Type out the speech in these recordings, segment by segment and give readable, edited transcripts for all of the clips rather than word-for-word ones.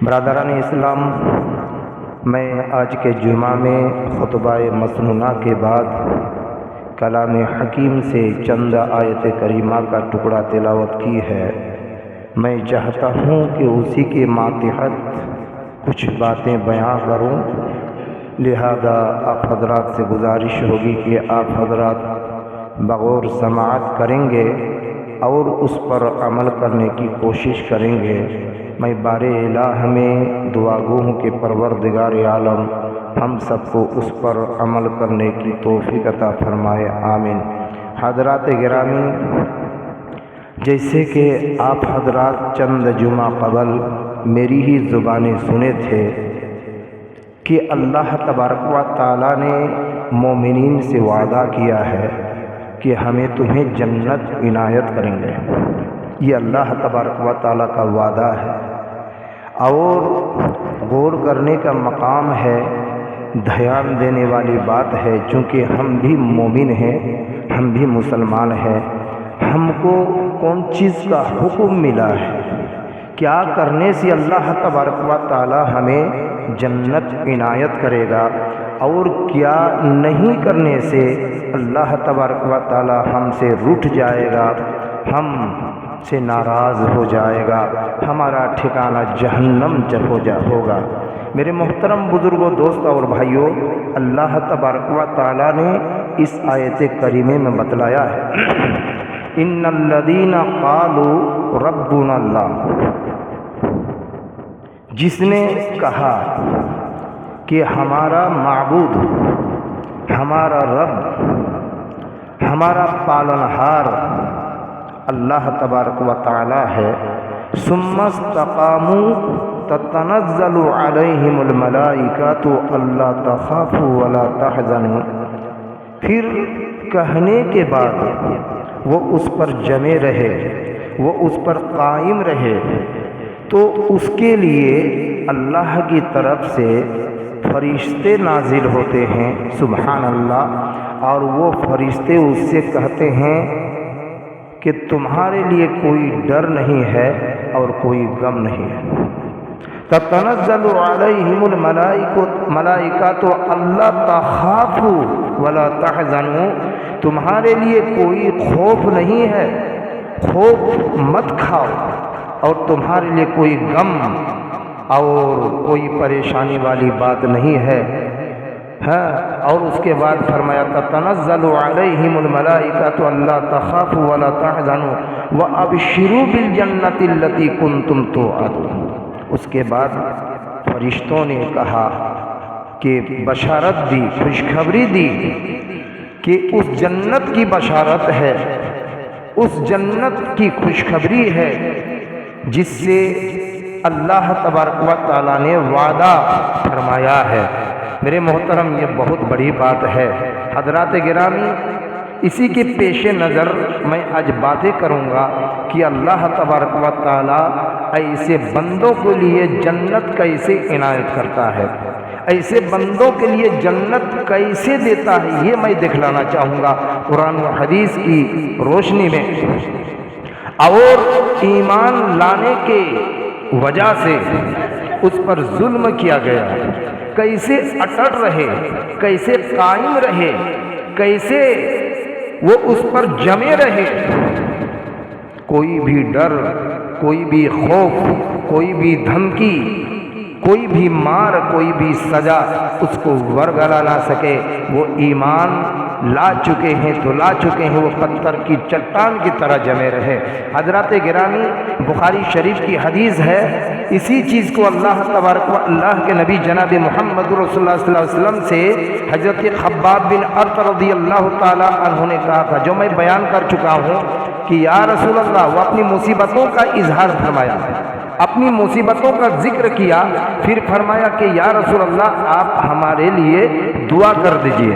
برادران اسلام، میں آج کے جمعہ میں خطبہ مسنونہ کے بعد کلام حکیم سے چند آیت کریمہ کا ٹکڑا تلاوت کی ہے۔ میں چاہتا ہوں کہ اسی کے ماتحت کچھ باتیں بیان کروں، لہذا آپ حضرات سے گزارش ہوگی کہ آپ حضرات بغور سماعت کریں گے اور اس پر عمل کرنے کی کوشش کریں گے۔ میں بار الہ میں دعا گو ہوں کہ پروردگار عالم ہم سب کو اس پر عمل کرنے کی توفیق عطا فرمائے، آمین۔ حضرات گرامی، جیسے کہ آپ حضرات چند جمعہ قبل میری ہی زبانیں سنے تھے کہ اللہ تبارک و تعالیٰ نے مومنین سے وعدہ کیا ہے کہ ہمیں تمہیں جنت عنایت کریں گے۔ یہ اللہ تبارک و تعالیٰ کا وعدہ ہے اور غور کرنے کا مقام ہے، دھیان دینے والی بات ہے، چونکہ ہم بھی مومن ہیں، ہم بھی مسلمان ہیں۔ ہم کو کون چیز کا حکم ملا ہے، کیا کرنے سے اللہ تبارک و تعالیٰ ہمیں جنت عنایت کرے گا اور کیا نہیں کرنے سے اللہ تبارک و تعالیٰ ہم سے روٹھ جائے گا، ہم سے ناراض ہو جائے گا، ہمارا ٹھکانہ جہنم ہوگا۔ میرے محترم بزرگوں، دوستوں اور بھائیوں، اللہ تبارک و تعالیٰ نے اس آیت کریمہ میں بتلایا ہے، ان الذین قالوا ربنا اللہ، جس نے کہا کہ ہمارا معبود، ہمارا رب، ہمارا پالنہار اللہ تبارک و تعالی ہے، ثم استقاموا تتنزل علیہم الملائکۃ الا تخافوا ولا تحزنوا، پھر کہنے کے بعد وہ اس پر جمے رہے، وہ اس پر قائم رہے، تو اس کے لیے اللہ کی طرف سے فرشتے نازل ہوتے ہیں، سبحان اللہ، اور وہ فرشتے اس سے کہتے ہیں کہ تمہارے لیے کوئی ڈر نہیں ہے اور کوئی غم نہیں ہے۔ تتنزل علیہم الملائکۃ الا تخافوا ولا تحزنوا، تمہارے لیے کوئی خوف نہیں ہے، خوف مت کھاؤ، اور تمہارے لیے کوئی غم اور کوئی پریشانی والی بات نہیں ہے۔ اور اس کے بعد فرمایا تتنزل علیہم الملائکۃ الا تخافوا ولا تحزنوا وابشروا بالجنۃ التی کنتم توعدون۔ اس کے بعد فرشتوں نے کہا کہ بشارت دی، خوشخبری دی کہ اس جنت کی بشارت ہے، اس جنت کی خوشخبری ہے جس سے اللہ تبارک و تعالیٰ نے وعدہ فرمایا ہے۔ میرے محترم، یہ بہت بڑی بات ہے۔ حضرات گرامی، اسی کے پیش نظر میں آج باتیں کروں گا کہ اللہ تبارک و تعالیٰ ایسے بندوں کے لیے جنت کیسے عنایت کرتا ہے، ایسے بندوں کے لیے جنت کیسے دیتا ہے، یہ میں دکھلانا چاہوں گا قرآن و حدیث کی روشنی میں۔ اور ایمان لانے کے وجہ سے اس پر ظلم کیا گیا، کیسے اٹل رہے، کیسے قائم رہے، کیسے وہ اس پر جمے رہے، کوئی بھی ڈر، کوئی بھی خوف، کوئی بھی دھمکی، کوئی بھی مار، کوئی بھی سزا اس کو ورگلا نہ سکے۔ وہ ایمان لا چکے ہیں تو لا چکے ہیں، وہ پتھر کی چٹان کی طرح جمے رہے۔ حضرات گرامی، بخاری شریف کی حدیث ہے، اسی چیز کو اللہ تبارک و اللہ کے نبی جناب محمد رسول اللہ صلی اللہ علیہ وسلم سے حضرت خباب بن ارط رضی اللہ تعالی عنہ نے کہا تھا، جو میں بیان کر چکا ہوں کہ یا رسول اللہ، وہ اپنی مصیبتوں کا اظہار فرمایا، اپنی مصیبتوں کا ذکر کیا، پھر فرمایا کہ یا رسول اللہ آپ ہمارے لیے دعا کر دیجئے۔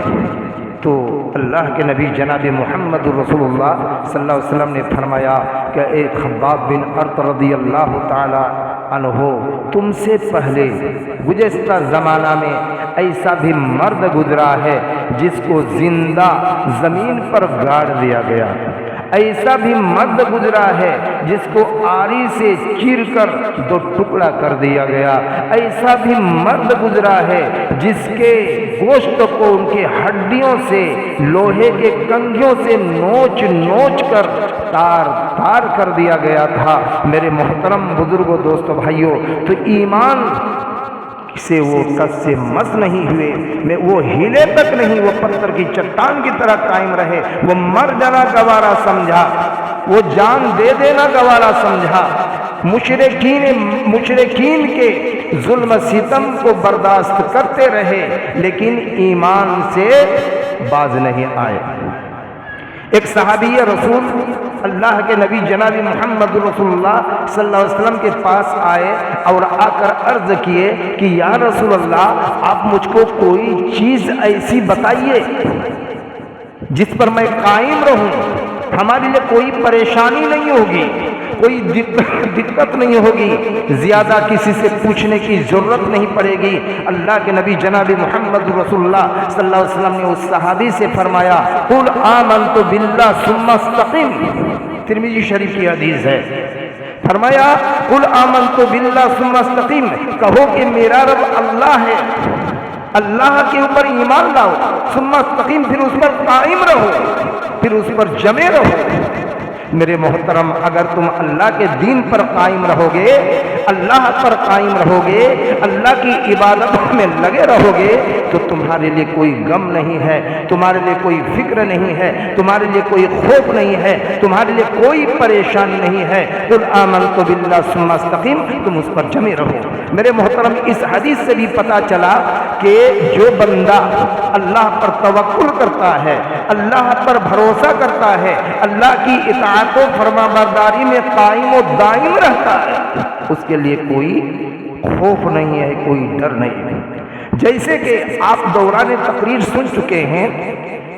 تو اللہ کے نبی جناب محمد رسول اللہ صلی اللہ علیہ وسلم نے فرمایا کہ اے خباب بن ارط رضی اللہ تعالی عنہ، تم سے پہلے گزشتہ زمانہ میں ایسا بھی مرد گزرا ہے جس کو زندہ زمین پر گاڑ دیا گیا، ایسا بھی مرد گزرا ہے جس کو آری سے چیر کر دو ٹکڑا کر دیا گیا، ایسا بھی مرد گزرا ہے جس کے گوشت کو ان کے ہڈیوں سے لوہے کے کنگھیوں سے نوچ نوچ کر تار تار کر دیا گیا تھا۔ میرے محترم بزرگوں، دوستو، بھائیوں، تو ایمان سے وہ کس سے مس نہیں ہوئے، میں وہ ہلے تک نہیں، وہ پتھر کی چٹان کی طرح قائم رہے، وہ مر جانا گوارا سمجھا، وہ جان دے دینا گوارا سمجھا، مشرکین کے ظلم ستم کو برداشت کرتے رہے، لیکن ایمان سے باز نہیں آئے۔ ایک صحابی رسول اللہ کے نبی جناب محمد رسول اللہ صلی اللہ علیہ وسلم کے پاس آئے اور آ کر عرض کیے کہ یا رسول اللہ، آپ مجھ کو کوئی چیز ایسی بتائیے جس پر میں قائم رہوں، ہمارے لیے کوئی پریشانی نہیں ہوگی، کوئی دقت نہیں ہوگی، زیادہ کسی سے پوچھنے کی ضرورت نہیں پڑے گی۔ اللہ کے نبی جناب محمد رسول اللہ صلی اللہ علیہ وسلم نے اس صحابی سے فرمایا، قل آمنت باللہ ثم استقم، ترمذی شریف کی حدیث ہے، فرمایا قل آمنت باللہ ثم استقم، کہو کہ میرا رب اللہ ہے، اللہ کے اوپر ایمان لاؤ، ثم استقم، پھر اس پر قائم رہو، پھر اس پر جمے رہو۔ میرے محترم، اگر تم اللہ کے دین پر قائم رہو گے، اللہ پر قائم رہو گے، اللہ کی عبادت میں لگے رہو گے، تو تمہارے لیے کوئی غم نہیں ہے، تمہارے لیے کوئی فکر نہیں ہے، تمہارے لیے کوئی خوف نہیں ہے، تمہارے لیے کوئی پریشانی نہیں ہے۔ قل آمنت باللہ ثم استقم، تم اس پر جمے رہو۔ میرے محترم، اس حدیث سے بھی پتہ چلا کہ جو بندہ اللہ پر توکل کرتا ہے، اللہ پر بھروسہ کرتا ہے، اللہ کی اطاعت و فرما برداری میں قائم و دائم رہتا ہے، اس کے لیے کوئی خوف نہیں ہے، کوئی ڈر نہیں ہے۔ جیسے کہ آپ دوران تقریر سن چکے ہیں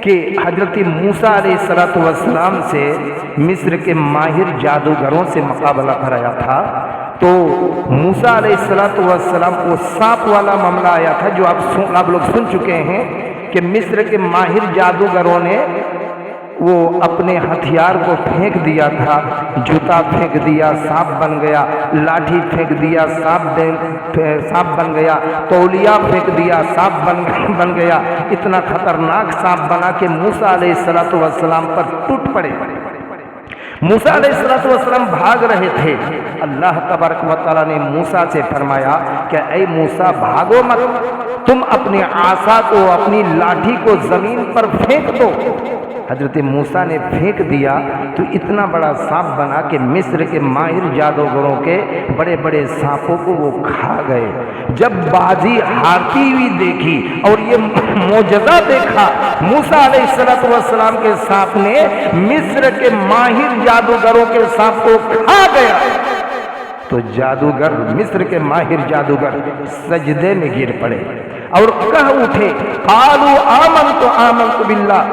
کہ حضرت موسیٰ علیہ السلام سے مصر کے ماہر جادوگروں سے مقابلہ کرایا تھا، تو موسیٰ علیہ السلام وہ سانپ والا معاملہ آیا تھا جو آپ لوگ سن چکے ہیں کہ مصر کے ماہر جادوگروں نے وہ اپنے ہتھیار کو پھینک دیا تھا، جوتا پھینک دیا سانپ بن گیا، لاٹھی پھینک دیا سانپ بن گیا، تولیہ پھینک دیا سانپ بن گیا، اتنا خطرناک سانپ بنا کہ موسیٰ علیہ السلام پر ٹوٹ پڑے۔ موسیٰ علیہ السلام بھاگ رہے تھے، اللہ تبارک و تعالیٰ نے موسیٰ سے فرمایا کہ اے موسیٰ بھاگو مت، تم اپنے عصا کو، اپنی لاٹھی کو زمین پر پھینک دو۔ حضرت موسیٰ نے پھینک دیا تو اتنا بڑا سانپ بنا کہ مصر کے ماہر جادوگروں کے بڑے بڑے سانپوں کو وہ کھا گئے۔ جب بازی ہارتی ہوئی دیکھی اور یہ معجزہ دیکھا، موسیٰ علیہ السلام کے سانپ نے مصر کے ماہر جادوگروں کے سانپ کو کھا گیا، تو جادوگر، مصر کے ماہر جادوگر سجدے میں گر پڑے اور کہہ اٹھے، قالوا آمنت باللہ،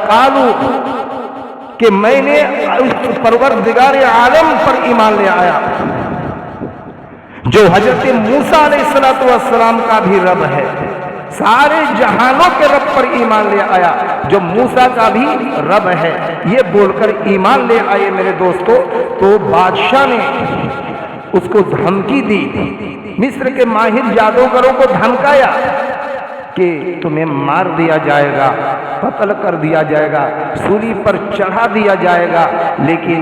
قالوا کہ میں نے پروردگار عالم پر ایمان لے آیا، جو حضرت موسیٰ علیہ السلام کا بھی رب ہے، سارے جہانوں کے رب پر ایمان لے آیا جو موسیٰ کا بھی رب ہے۔ یہ بول کر ایمان لے آئے میرے دوستو، تو بادشاہ نے اس کو دھمکی دی، مصر کے ماہر جادوگروں کو دھمکایا کہ تمہیں مار دیا جائے گا، قتل کر دیا جائے گا، سولی پر چڑھا دیا جائے گا۔ لیکن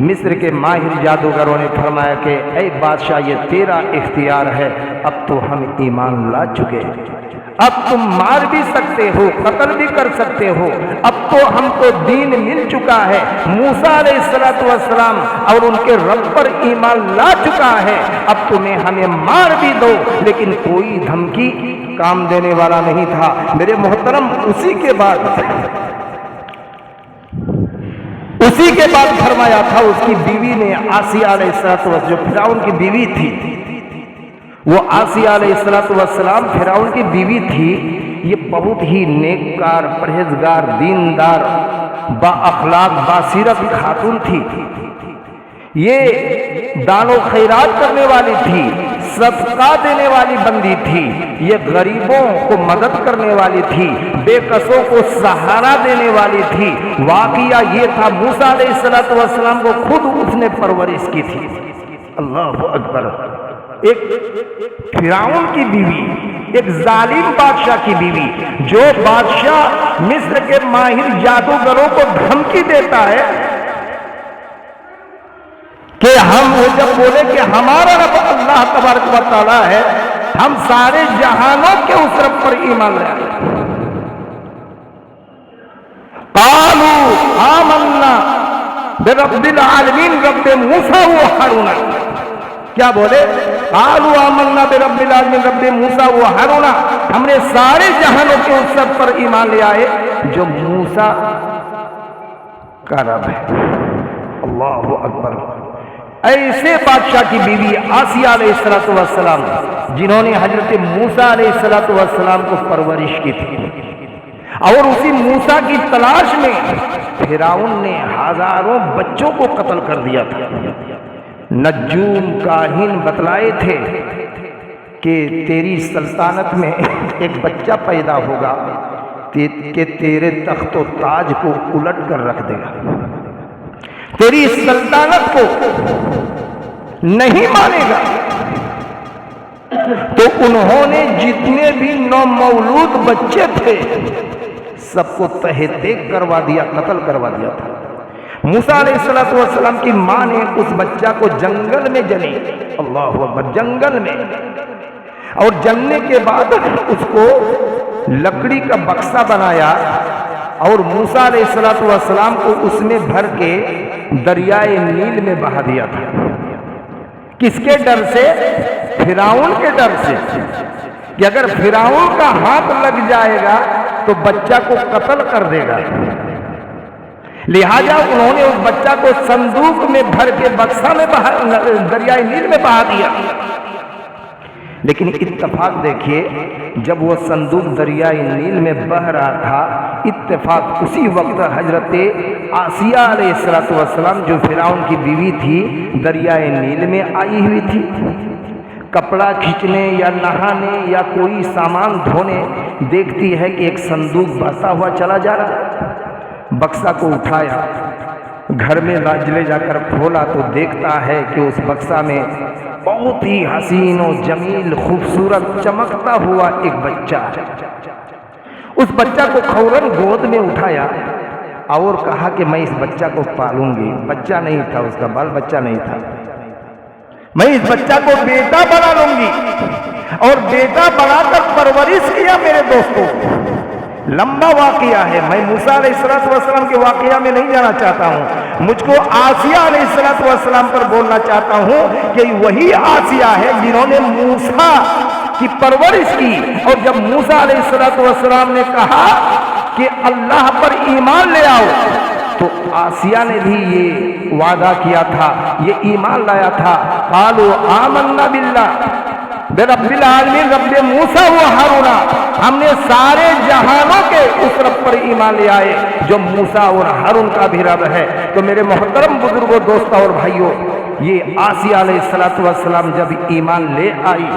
مصر کے ماہر جادوگروں نے فرمایا کہ اے بادشاہ، یہ تیرا اختیار ہے، اب تو ہم ایمان لا چکے، اب تم مار بھی سکتے ہو، قتل بھی کر سکتے ہو، اب تو ہم کو دین مل چکا ہے، موسیٰ علیہ السلام اور ان کے رب پر ایمان لا چکا ہے، اب تمہیں ہمیں مار بھی دو۔ لیکن کوئی دھمکی کام دینے والا نہیں تھا میرے محترم۔ اسی کے بعد فرمایا تھا، اس کی بیوی نے آسیہ علیہ السلام، جو فرعون کی بیوی تھی، وہ آسیہ علیہ السلام فرعون کی بیوی تھی، یہ بہت ہی نیککار، پرہیزگار، دیندار، با اخلاق، باسیرت خاتون تھی، یہ دان و خیرات کرنے والی تھی، صدقہ دینے والی بندی تھی، یہ غریبوں کو مدد کرنے والی تھی، بے کسوں کو سہارا دینے والی تھی۔ واقعہ یہ تھا موسیٰ علیہ السلام کو خود اس نے پرورش کی تھی۔ اللہ اکبر! ایک فرعون کی بیوی، ایک ظالم بادشاہ کی بیوی، جو بادشاہ مصر کے ماہر جادوگروں کو دھمکی دیتا ہے کہ وہ جب بولے کہ ہمارا رب اللہ تبارک و تعالیٰ ہے، ہم سارے جہانوں کے اس رب پر ایمان لے آئے۔ قالوا آمنا برب العالمین، رب موسیٰ و ہارون۔ کیا بولے؟ قالوا آمنا برب العالمین رب موسیٰ و ہارون، ہم نے سارے جہانوں کے اس رب پر ایمان لے آئے جو موسیٰ کا رب ہے۔ اللہ اکبر! ایسے بادشاہ کی بیوی آسیہ علیہ السلام، جنہوں نے حضرت موسیٰ علیہ السلام کو پرورش کی تھی، اور اسی موسیٰ کی تلاش میں فرعون نے ہزاروں بچوں کو قتل کر دیا تھا۔ نجوم کاہن بتلائے تھے کہ تیری سلطنت میں ایک بچہ پیدا ہوگا کہ تیرے تخت و تاج کو الٹ کر رکھ دے گا، تیری سلطنت کو نہیں مانے گا۔ تو انہوں نے جتنے بھی نومولود بچے تھے سب کو تہہ دیگ کروا دیا، قتل کروا دیا تھا۔ موسیٰ علیہ السلام کی ماں نے اس بچہ کو جنگل میں جلی، اللہ اکبر، جنگل میں، اور جلنے کے بعد اس کو لکڑی کا بکسا بنایا اور موسیٰ علیہ السلام کو اس میں بھر کے دریائے نیل میں بہا دیا تھا۔ کس کے ڈر سے؟ فرعون کے ڈر سے، کہ اگر فرعون کا ہاتھ لگ جائے گا تو بچہ کو قتل کر دے گا۔ لہٰذا انہوں نے اس بچہ کو صندوق میں بھر کے بکسا میں دریائے نیل میں بہا دیا۔ لیکن اتفاق دیکھیے، جب وہ صندوق دریائے نیل میں بہہ رہا تھا، اتفاق اسی وقت حضرت آسیہ علیہ السلام جو فرعون کی بیوی تھی دریائے نیل میں آئی ہوئی تھی، کپڑا کھینچنے یا نہانے یا کوئی سامان دھونے، دیکھتی ہے کہ ایک صندوق بہتا ہوا چلا جا رہا۔ بکسا کو اٹھایا، گھر میں لے جا کر کھولا تو دیکھتا ہے کہ اس بکسا میں بہت ہی حسین و جمیل، خوبصورت، چمکتا ہوا ایک بچہ ہے۔ اس بچہ کو فوراً گود میں اٹھایا اور کہا کہ میں اس بچہ کو پالوں گی۔ بچہ نہیں تھا، اس کا بال بچہ نہیں تھا۔ میں اس بچہ کو بیٹا بنا لوں گی، اور بیٹا بنا کر پرورش کیا۔ میرے دوستوں، لمبا واقعہ ہے، میں موسیٰ علیہ السلام کے واقعہ میں نہیں جانا چاہتا ہوں، مجھ کو آسیہ علیہ السلام پر بولنا چاہتا ہوں کہ وہی آسیہ ہے جنہوں نے موسیٰ کی پرورش کی، اور جب موسیٰ علیہ السلام نے کہا کہ اللہ پر ایمان لے آؤ تو آسیہ نے بھی یہ وعدہ کیا تھا، یہ ایمان لایا تھا۔ قالوا آمنا باللہ برب العالمین رب موسیٰ و ہارون، ہم نے سارے جہانوں کے اس رب پر ایمان لے آئے جو موسیٰ اور ہارون کا بھی رب ہے۔ تو میرے محترم بزرگوں، دوستوں اور بھائیوں، یہ آسیہ علیہ السلام جب ایمان لے آئی،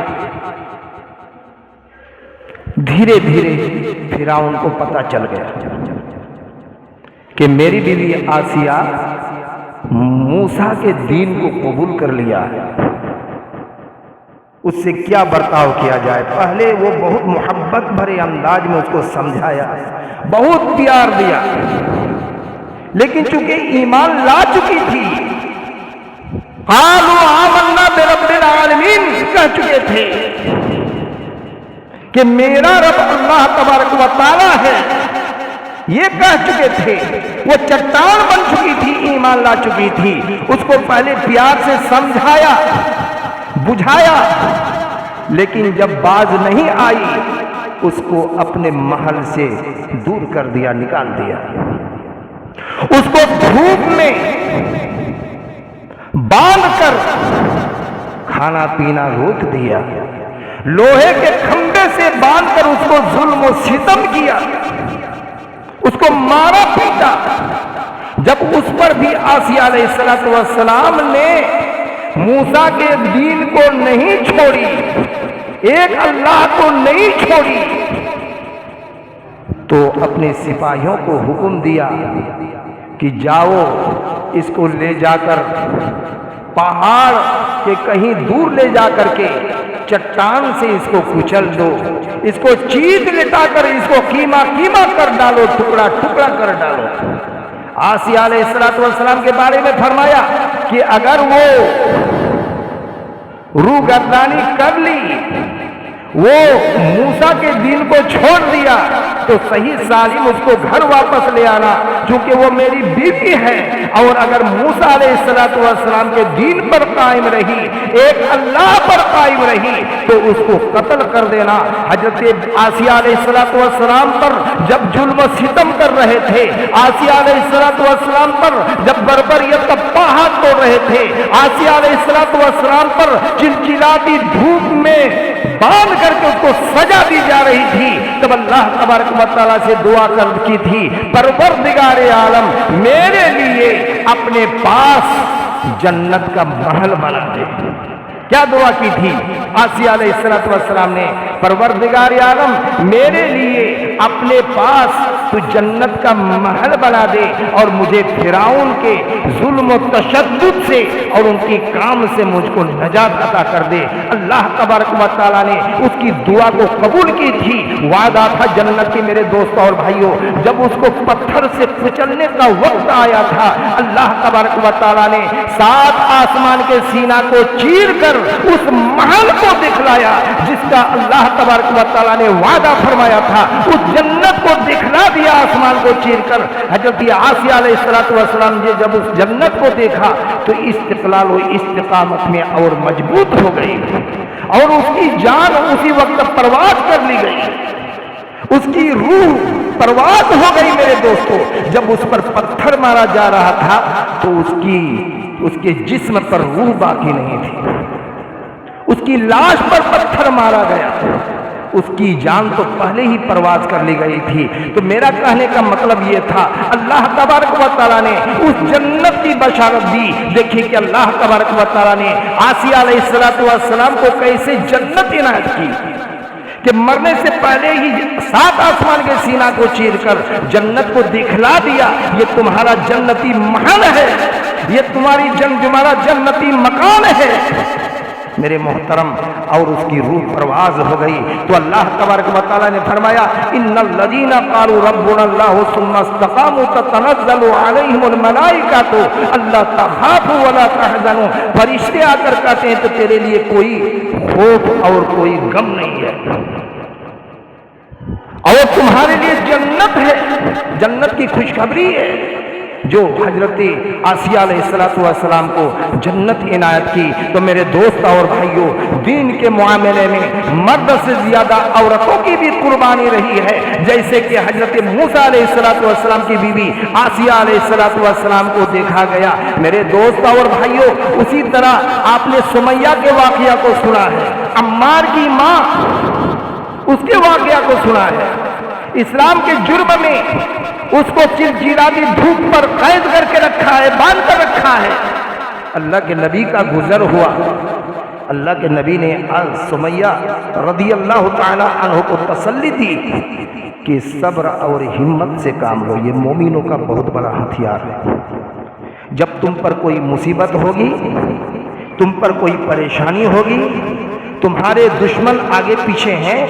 دھیرے دھیرے فرعون کو پتہ چل گیا کہ میری بیوی آسیہ موسیٰ کے دین کو قبول کر لیا ہے، اس سے کیا برتاؤ کیا جائے۔ پہلے وہ بہت محبت بھرے انداز میں اس کو سمجھایا، بہت پیار دیا، لیکن چونکہ ایمان لا چکی تھی، قالوا آمنا برب العالمین کہہ چکے تھے کہ میرا رب اللہ تبارک و تعالی ہے، یہ کہہ چکے تھے، وہ چٹان بن چکی تھی، ایمان لا چکی تھی۔ اس کو پہلے پیار سے سمجھایا، بجھایا، لیکن جب باز نہیں آئی اس کو اپنے محل سے دور کر دیا، نکال دیا، اس کو دھوپ میں باندھ کر کھانا پینا روک دیا، لوہے کے کھمبے سے باندھ کر اس کو ظلم و ستم کیا، اس کو مارا پیٹا۔ جب اس پر بھی آسیہ علیہ السلام نے موسیٰ کے دین کو نہیں چھوڑی، ایک اللہ کو نہیں چھوڑی، تو اپنے سپاہیوں کو حکم دیا کہ جاؤ اس کو لے جا کر پہاڑ کے کہیں دور لے جا کر کے چٹان سے اس کو کچل دو، اس کو چیت لٹا کر اس کو قیمہ قیمہ کر ڈالو، ٹکڑا ٹکڑا کر ڈالو۔ آسیہ علیہ السلام کے بارے میں فرمایا کہ اگر وہ روح گردانی کر لی، وہ موسیٰ کے دین کو چھوڑ دیا، تو صحیح سالم اس کو گھر واپس لے آنا، کیونکہ وہ میری بیوی ہے، اور اگر موسیٰ علیہ السلام کے دین پر قائم رہی، ایک اللہ پر قائم رہی، تو اس کو قتل کر دینا۔ حضرت آسیہ علیہ السلام پر جب ظلم و ستم کر رہے تھے، آسیہ علیہ السلام پر جب بربریت پہاڑ توڑ رہے تھے، آسیہ علیہ السلام پر چلچلاتی دھوپ میں باندھ کر کے اس کو سزا دی جا رہی تھی، تب اللہ تبارک و تعالیٰ سے دعا کر کی تھی، پروردگار عالم میرے لیے اپنے پاس جنت کا محل بنا دے۔ کیا دعا کی تھی آسیہ علیہ السلام نے؟ پروردگار عالم میرے لیے اپنے پاس تو جنت کا محل بنا دے، اور مجھے فرعون کے ظلم و تشدد سے اور ان کی کام سے مجھ کو نجات عطا کر دے۔ اللہ تبارک و تعالیٰ نے اس کی دعا کو قبول کی تھی۔ وعدہ تھا جنت کی میرے دوستوں اور بھائیوں، جب اس کو پتھر سے کچلنے کا وقت آیا تھا، اللہ تبارک و تعالیٰ نے 7 آسمان کے سینہ کو چیر کر اس محل کو دکھلایا جس کا اللہ تبارک و تعالیٰ نے وعدہ فرمایا تھا۔ اس جنت کو دکھلا دیا آسمان کو چیر کر۔ حضرت آسیہ علیہ السلام نے جب اس جنت کو دیکھا تو استقلال و استقامت میں اور مضبوط ہو گئی، اور اس کی جان اسی وقت پرواز کر لی گئی، اس کی روح پرواز ہو گئی میرے دوستو۔ جب اس پر پتھر مارا جا رہا تھا تو اس کے جسم پر روح باقی نہیں تھی، اس کی لاش پر پتھر مارا گیا، اس کی جان تو پہلے ہی پرواز کر لی گئی تھی۔ تو میرا کہنے کا مطلب یہ تھا، اللہ تبارک و تعالیٰ نے اس جنت کی بشارت دی۔ دیکھیے کہ اللہ تبارک و تعالیٰ نے آسیہ علیہ السلام کو کیسے جنت عنایت کی کہ مرنے سے پہلے ہی 7 آسمان کے سینہ کو چیر کر جنت کو دکھلا دیا، یہ تمہارا جنتی محل ہے، یہ تمہارا جنتی مکان ہے میرے محترم۔ اور اس کی روح پرواز ہو گئی تو اللہ تبارک و تعالیٰ نے فرمایا، ان الذین قالوا ربنا اللہ ثم استقاموا تتنزل علیہم الملائکۃ الا تخافوا ولا تحزنوا۔ فرشتے آ کر کہتے ہیں تو تیرے لیے کوئی خوف اور کوئی غم نہیں ہے، اور تمہارے لیے جنت ہے، جنت کی خوشخبری ہے جو حضرت آسیہ علیہ السلام کو جنت عنایت کی۔ تو میرے دوست اور بھائیوں، دین کے معاملے میں مرد سے زیادہ عورتوں کی بھی قربانی رہی ہے، جیسے کہ حضرت موسیٰ علیہ السلام کی بیوی آسیہ علیہ السلام کو دیکھا گیا۔ میرے دوست اور بھائیوں، اسی طرح آپ نے سمیہ کے واقعہ کو سنا ہے، عمار کی ماں اس کے واقعہ کو سنا ہے۔ اسلام کے جرم میں اس کو چلچلاتی دھوپ پر قید کر کے رکھا ہے، باندھ کر رکھا ہے۔ اللہ کے نبی کا گزر ہوا، اللہ کے نبی نے سمیہ رضی اللہ تعالی عنہ کو تسلی دی کہ صبر اور ہمت سے کام لو، یہ مومنوں کا بہت بڑا ہتھیار ہے۔ جب تم پر کوئی مصیبت ہوگی، تم پر کوئی پریشانی ہوگی، تمہارے دشمن آگے پیچھے ہیں،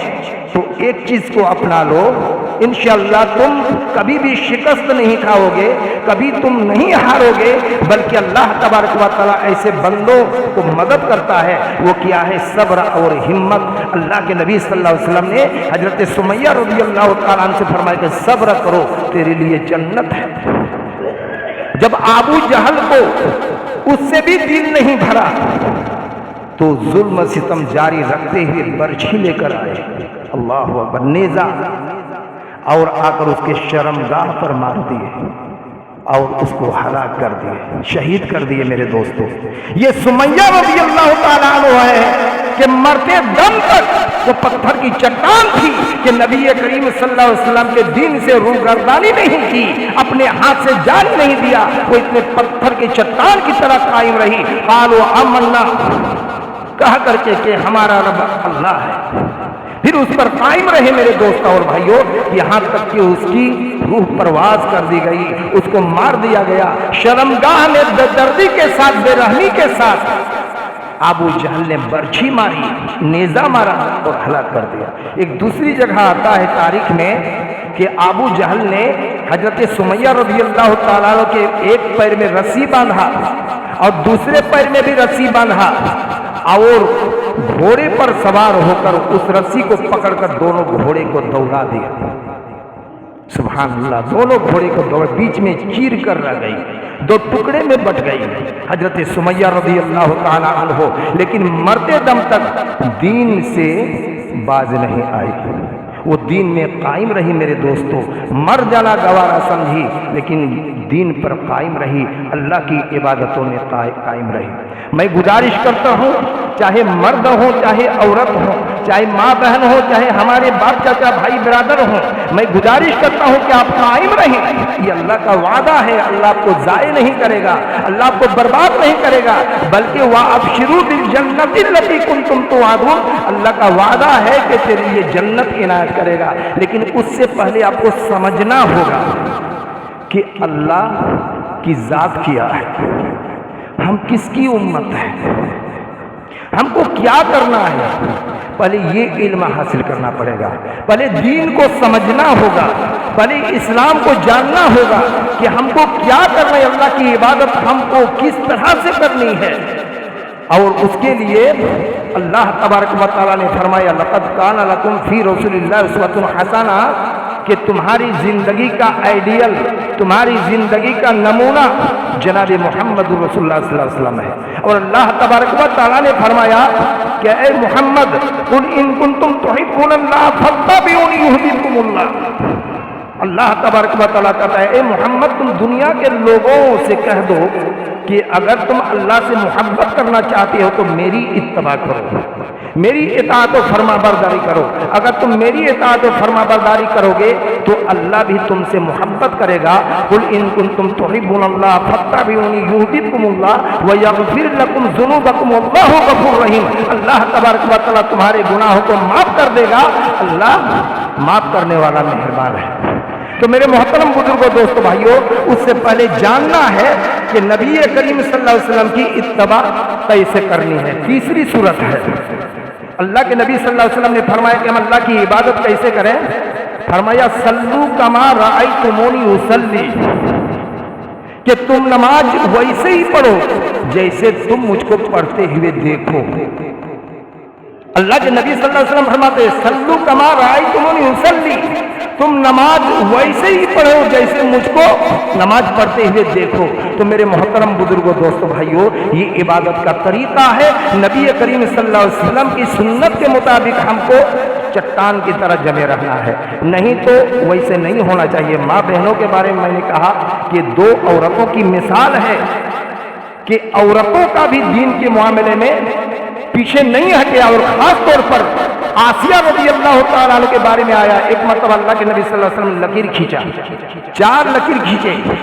تو ایک چیز کو اپنا لو، انشاءاللہ تم کبھی بھی شکست نہیں کھاؤ گے، کبھی تم نہیں ہارو گے، بلکہ اللہ تبارک و تعالیٰ ایسے بندوں کو مدد کرتا ہے۔ وہ کیا ہے؟ صبر اور ہمت۔ اللہ کے نبی صلی اللہ علیہ وسلم نے حضرت سمیہ رضی اللہ تعالیٰ عنہ سے فرمایا کہ صبر کرو، تیرے لیے جنت ہے۔ جب ابو جہل کو اس سے بھی دل نہیں بھرا تو ظلم و ستم جاری رکھتے ہوئے برچھی لے کر آئے، اللہ اکبر، نیزہ، اور آ کر اس کے شرمگاہ پر مار دیے اور اس کو ہلاک کر دیے، شہید کر دیے۔ میرے دوستو، یہ سمیہ رضی اللہ تعالیٰ عنہ ہے کہ مرتے دم تک وہ پتھر کی چٹان تھی کہ نبی کریم صلی اللہ علیہ وسلم کے دین سے روگردانی نہیں کی، اپنے ہاتھ سے جاری نہیں دیا، وہ اتنے پتھر کی چٹان کی طرح قائم رہی۔ قالوا آمنا، کہا کر کے کہ ہمارا رب اللہ ہے، پھر اس پر قائم رہے میرے دوستوں اور بھائیوں، یہاں تک کہ اس کی روح پرواز کر دی گئی، اس کو مار دیا گیا، شرمگاہ میں دردی کے ساتھ، بے رحمی کے ساتھ ابو جہل نے برچھی ماری، نیزہ مارا اور ہلاک کر دیا۔ ایک دوسری جگہ آتا ہے تاریخ میں کہ ابو جہل نے حضرت سمیہ رضی اللہ تعالیٰ عنہ کے ایک پیر میں رسی باندھا اور دوسرے پیر میں بھی رسی باندھا اور گھوڑے پر سوار ہو کر اس رسی کو پکڑ کر دونوں گھوڑے کو دوڑا دیا۔ سبحان اللہ، دونوں گھوڑے کو دوڑ، بیچ میں چیر کر رہ گئی، دو ٹکڑے میں بٹ گئی حضرت سمیہ رضی اللہ تعالی عنہ، لیکن مرتے دم تک دین سے باز نہیں آئی، وہ دین میں قائم رہی میرے دوستو، مر جانا گوارا سمجھی لیکن دین پر قائم رہی، اللہ کی عبادتوں میں قائم رہی۔ میں گزارش کرتا ہوں، چاہے مرد ہو چاہے عورت ہو، چاہے ماں بہن ہو چاہے ہمارے باپ چاچا بھائی برادر ہوں، میں گزارش کرتا ہوں کہ آپ قائم رہیں، یہ اللہ کا وعدہ ہے، اللہ آپ کو ضائع نہیں کرے گا، اللہ آپ کو برباد نہیں کرے گا، بلکہ وَأَبْشِرُوا بِالْجَنَّةِ الَّتِي كُنْتُمْ تُوعَدُونَ، اللہ کا وعدہ ہے کہ تیرے لیے جنت عنایت کرے گا، لیکن اس سے پہلے آپ کو سمجھنا ہوگا کہ اللہ کی ذات کیا ہے، ہم کس کی امت ہے، ہم کو کیا کرنا ہے، پہلے یہ علم حاصل کرنا پڑے گا، پہلے دین کو سمجھنا ہوگا، پہلے اسلام کو جاننا ہوگا کہ ہم کو کیا کرنا ہے، اللہ کی عبادت ہم کو کس طرح سے کرنی ہے، اور اس کے لیے اللہ تبارک و تعالیٰ نے فرمایا لقد کان لکم فی رسول اللہ اسوۃ حسنہ، کہ تمہاری زندگی کا آئیڈیل، تمہاری زندگی کا نمونہ جناب محمد رسول اللہ صلی اللہ علیہ وسلم ہے، اور اللہ تبارک و تعالیٰ نے فرمایا کہ اے محمد قل ان کنتم تحبون اللہ فاتبعونی یحببکم اللہ، اللہ تبارک و تعالیٰ کہتا ہے اے محمد تم دنیا کے لوگوں سے کہہ دو کہ اگر تم اللہ سے محبت کرنا چاہتے ہو تو میری اتباع کرو، میری اطاعت و فرما برداری کرو، اگر تم میری اطاعت و فرما برداری کرو گے تو اللہ بھی تم سے محبت کرے گا۔ قل ان کنتم تحبون اللہ فاتبعونی یحببکم اللہ ویغفر لکم ذنوبکم واللہ غفور رحیم، اللہ تبارک و تعالیٰ تمہارے گناہوں کو معاف کر دے گا، اللہ معاف کرنے والا مہربان ہے۔ تو میرے محترم بزرگوں دوستو بھائیوں، اس سے پہلے جاننا ہے کہ نبی کریم صلی اللہ علیہ وسلم کی اتباع کیسے کرنی ہے۔ تیسری صورت ہے، اللہ کے نبی صلی اللہ علیہ وسلم نے فرمایا کہ ہم اللہ کی عبادت کیسے کریں، فرمایا صلو کما رأیتمونی اصلی، کہ تم نماز ویسے ہی پڑھو جیسے تم مجھ کو پڑھتے ہوئے دیکھو۔ اللہ کے نبی صلی اللہ علیہ وسلم فرماتے ہیں صلو کما رأیتمونی اصلی، تم نماز ویسے ہی پڑھو جیسے مجھ کو نماز پڑھتے ہوئے دیکھو۔ تو میرے محترم بزرگوں دوستو بھائیوں، یہ عبادت کا طریقہ ہے، نبی کریم صلی اللہ علیہ وسلم کی سنت کے مطابق ہم کو چٹان کی طرح جمے رہنا ہے، نہیں تو ویسے نہیں ہونا چاہیے۔ ماں بہنوں کے بارے میں نے کہا کہ دو عورتوں کی مثال ہے کہ عورتوں کا بھی دین کے معاملے میں پیچھے نہیں ہٹے، اور خاص طور پر آسیہ رضی اللہ تعالیٰ عنہ کے بارے میں آیا، ایک مرتبہ اللہ کے نبی صلی اللہ علیہ وسلم نے لکیر کھینچا، 4 لکیر کھینچے،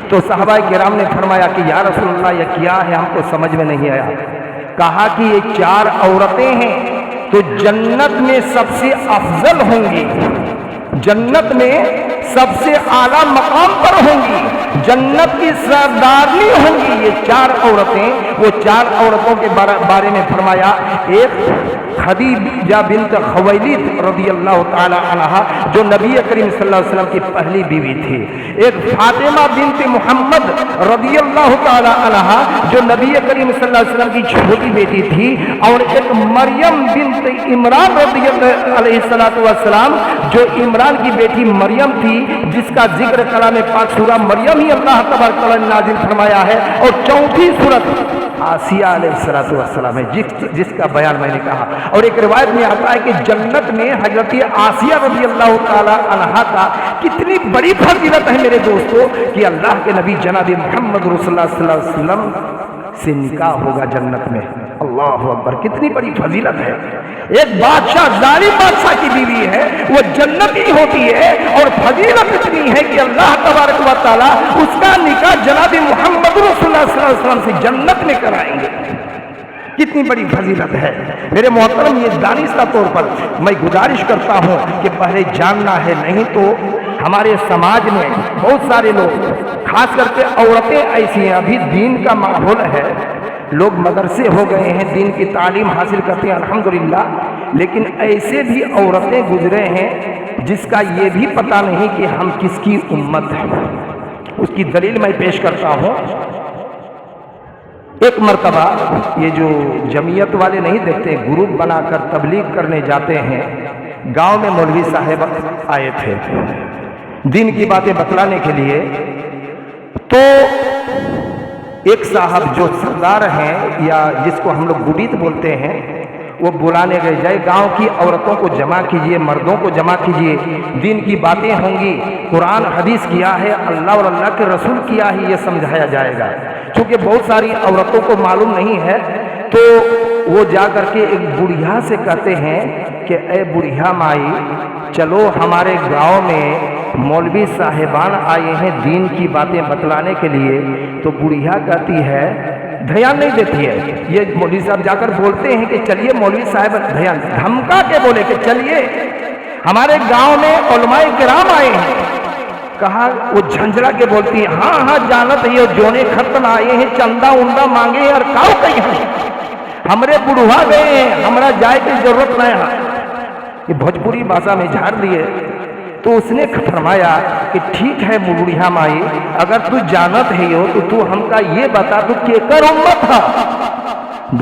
تو صحابہ کرام نے فرمایا کہ یا رسول اللہ یہ کیا ہے، ہم کو سمجھ میں نہیں آیا۔ کہا کہ یہ 4 عورتیں ہیں تو جنت میں سب سے افضل ہوں گی، جنت میں سب سے اعلیٰ مقام پر ہوں گی، جنت کی سردارنی ہوں گی یہ 4 عورتیں۔ وہ 4 عورتوں کے بارے میں فرمایا، ایک خدیجہ بنت خویلد رضی اللہ تعالی عنہا جو نبی کریم صلی اللہ علیہ وسلم کی پہلی بیوی تھی، ایک فاطمہ بنت محمد رضی اللہ تعالی عنہا جو نبی کریم صلی اللہ علیہ وسلم کی چھوٹی بیٹی تھی، اور ایک مریم بنت عمران رضی اللہ علیہ السلام جو عمران کی بیٹی مریم تھی، جس کا ذکر کلام پاک سورہ مریم ہی اللہ تبارک و تعالی نے نازل فرمایا ہے، اور چوتھی سورت آسیہ علیہ السلام ہے جس کا بیان میں نے کہا۔ اور ایک روایت میں آتا ہے کہ جنت میں حضرت آسیہ رضی اللہ تعالی عنہا کا کتنی بڑی فضیلت ہے میرے دوستو، کہ اللہ کے نبی جناب محمد رسول اللہ صلی اللہ علیہ وسلم سے نکاح ہوگا جنت میں۔ اللہ اکبر، کتنی بڑی فضیلت ہے۔ ایک بادشاہ ظالم بادشاہ کی بیوی ہے، وہ جنتی ہوتی ہے، اور فضیلت اتنی ہے کہ اللہ تبارک و تعالیٰ اس کا نکاح جناب محمد رسول اللہ صلی اللہ علیہ وسلم سے جنت میں کرائیں گے۔ کتنی بڑی فضیلت ہے میرے محترم۔ یہ دانستہ طور پر میں گزارش کرتا ہوں کہ پہلے جاننا ہے، نہیں تو ہمارے سماج میں بہت سارے لوگ، خاص کر کے عورتیں ایسی ہیں، ابھی دین کا ماحول ہے، لوگ مدرسے ہو گئے ہیں، دین کی تعلیم حاصل کرتے ہیں الحمدللہ، لیکن ایسے بھی عورتیں گزرے ہیں جس کا یہ بھی پتہ نہیں کہ ہم کس کی امت ہیں۔ اس کی دلیل میں پیش کرتا ہوں۔ ایک مرتبہ یہ جو جمعیت والے نہیں دیکھتے، گروپ بنا کر تبلیغ کرنے جاتے ہیں، گاؤں میں مولوی صاحب آئے تھے دین کی باتیں بتلانے کے لیے، تو ایک صاحب جو سردار ہیں یا جس کو ہم لوگ گڈیت بولتے ہیں، وہ بلانے گئے، جائے گاؤں کی عورتوں کو جمع کیجئے، مردوں کو جمع کیجئے، دین کی باتیں ہوں گی، قرآن حدیث کیا ہے، اللہ اور اللہ کے رسول کیا ہے، یہ سمجھایا جائے گا۔ چونکہ بہت ساری عورتوں کو معلوم نہیں ہے، تو وہ جا کر کے ایک بڑھیا سے کہتے ہیں کہ اے بڑھیا مائی، چلو ہمارے گاؤں میں مولوی صاحبان آئے ہیں دین کی باتیں بتلانے کے لیے۔ تو بڑھیا کہتی ہے، دھیان نہیں دیتی ہے، یہ مولوی صاحب جا کر بولتے ہیں کہ چلیے مولوی صاحب، دھیان دھمکا کے بولے کہ چلیے ہمارے گاؤں میں علماء کرام آئے ہیں۔ کہا، وہ جھنجھڑا کے بولتی ہے، ہاں ہاں جانت ہے، جونے ختم آئے ہیں، چندہ اندہ مانگے ہیں، اور کاؤ کہیں ہیں، ہمارے بڑھوا گئے ہیں، ہمارا جائے کی ضرورت نہیں ہے۔ یہ بھوجپوری بھاشا میں جھاڑ دیے۔ تو اس نے فرمایا کہ ٹھیک ہے بڑھیا مائی، اگر تو جانت ہے ہو تو ہم کا یہ بتا تو کیکر امت تھا۔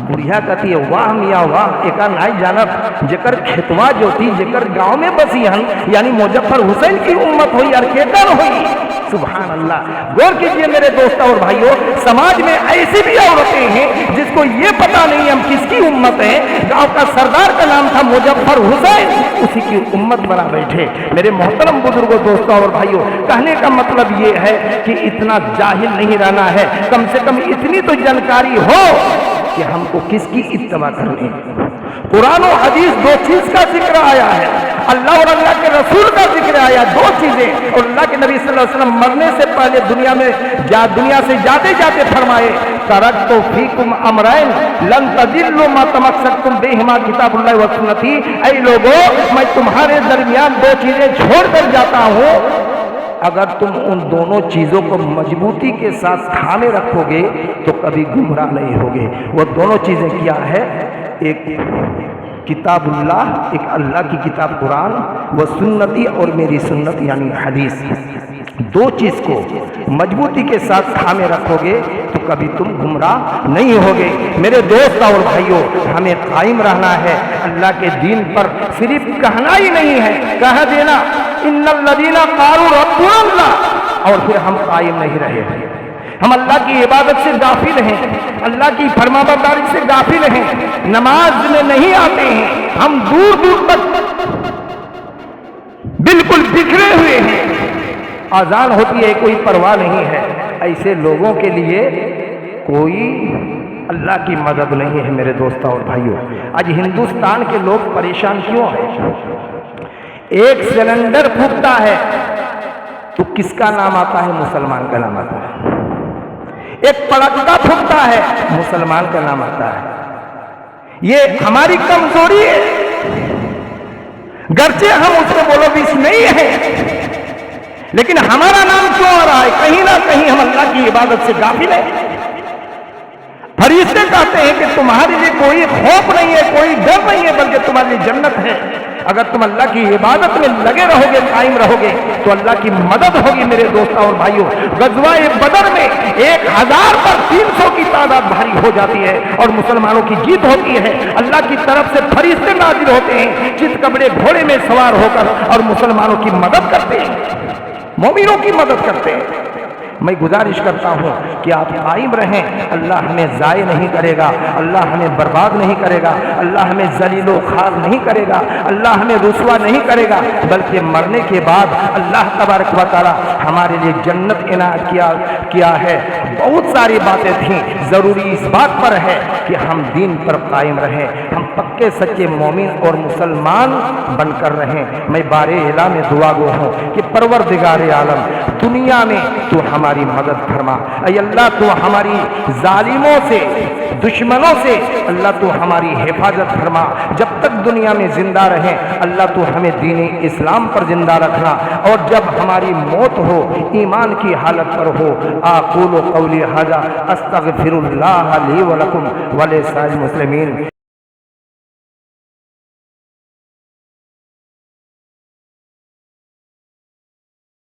بڑھیا کہتی ہے، واہ میاں واہ، ایکا نہیں جانت جکر کھتوا جو تھی، جکر گاؤں میں بسی ہن، یعنی مظفر حسین کی امت ہوئی اور کیکر ہوئی۔ سبحان اللہ۔ غور کیجئے میرے دوستوں اور بھائیوں، سماج میں ایسی بھی عورتیں ہیں جس کو یہ پتا نہیں ہم کس کی امت ہیں۔ گاؤں کا سردار کا نام تھا مظفر حسین، اسی کی امت بنا بیٹھے۔ میرے محترم بزرگوں، دوستوں اور بھائیوں، کہنے کا مطلب یہ ہے کہ اتنا جاہل نہیں رہنا ہے، کم سے کم اتنی تو جانکاری ہو کہ ہم کو کس کی اتباع کرنی ہے۔ قرآن و حدیث دو چیز کا ذکر آیا ہے، اللہ اور اللہ کے رسول کا ذکر آیا، دو چیزیں، اور اللہ کے نبی صلی اللہ علیہ وسلم مرنے سے پہلے دنیا سے جاتے فرمائے، ترکت فیکم امرین لن تضلوا ما تمسکتم بہما کتاب اللہ و سنتی۔ اے لوگو، میں تمہارے درمیان دو چیزیں چھوڑ کر جاتا ہوں، اگر تم ان دونوں چیزوں کو مضبوطی کے ساتھ تھامے رکھو گے تو کبھی گمراہ نہیں ہوگے۔ وہ دونوں چیزیں کیا ہے؟ ایک کتاب اللہ، ایک اللہ کی کتاب قرآن، وہ سنتی اور میری سنت یعنی حدیث۔ دو چیز کو مضبوطی کے ساتھ تھامے رکھو گے تو کبھی تم گمراہ نہیں ہوگے۔ میرے دوست اور بھائیوں، ہمیں قائم رہنا ہے اللہ کے دین پر، صرف کہنا ہی نہیں ہے، کہہ دینا ان الذین قالوا ربنا اللہ، اور پھر ہم قائم نہیں رہے، ہم اللہ کی عبادت سے غافل ہیں، اللہ کی فرمانبرداری سے غافل ہیں، نماز میں نہیں آتے ہیں، ہم دور دور تک بالکل بکھرے ہوئے ہیں، اذان ہوتی ہے کوئی پرواہ نہیں ہے۔ ایسے لوگوں کے لیے کوئی اللہ کی مدد نہیں ہے۔ میرے دوستوں اور بھائیوں، آج ہندوستان کے لوگ پریشان کیوں ہیں؟ ایک سلنڈر پھوٹتا ہے تو کس کا نام آتا ہے؟ مسلمان کا نام آتا ہے۔ ایک پڑکا پھوٹتا ہے، مسلمان کا نام آتا ہے۔ یہ ہماری کمزوری ہے، گرچہ ہم اس کو بولو بھی نہیں ہے، لیکن ہمارا نام کیوں آ رہا ہے؟ کہیں نہ کہیں ہم اللہ کی عبادت سے غافل ہیں۔ فرشتے کہتے ہیں کہ تمہارے لیے کوئی خوف نہیں ہے، کوئی ڈر نہیں ہے، بلکہ تمہارے لیے جنت ہے۔ اگر تم اللہ کی عبادت میں لگے رہو گے، قائم رہو گے تو اللہ کی مدد ہوگی۔ میرے دوستوں اور بھائیوں، غزوہ بدر میں 1000 پر 300 کی تعداد بھاری ہو جاتی ہے اور مسلمانوں کی جیت ہوتی ہے۔ اللہ کی طرف سے فرشتے نازل ہوتے ہیں، چت کبڑے گھوڑے میں سوار ہو کر، اور مسلمانوں کی مدد کرتے ہیں، مومنوں کی مدد کرتے ہیں۔ میں گزارش کرتا ہوں کہ آپ قائم رہیں، اللہ ہمیں ضائع نہیں کرے گا، اللہ ہمیں برباد نہیں کرے گا، اللہ ہمیں ذلیل و خوار نہیں کرے گا، اللہ ہمیں رسوا نہیں کرے گا، بلکہ مرنے کے بعد اللہ تبارک و تعالی ہمارے لیے جنت عنایت کیا ہے۔ بہت ساری باتیں تھیں، ضروری اس بات پر ہے کہ ہم دین پر قائم رہیں، ہم پکے سچے مومن اور مسلمان بن کر رہیں۔ میں بار الہ میں دعا گو ہوں کہ پروردگار عالم دنیا میں تو ہماری مدد فرما، اے اللہ تو ہماری ظالموں سے، دشمنوں سے اللہ تو ہماری حفاظت فرما۔ جب تک دنیا میں زندہ رہیں اللہ تو ہمیں دین اسلام پر زندہ رکھنا، اور جب ہماری موت ہو ایمان کی حالت پر ہو۔ اقول قولی ھذا استغفر اللہ لی ولکم ولسائر المسلمین۔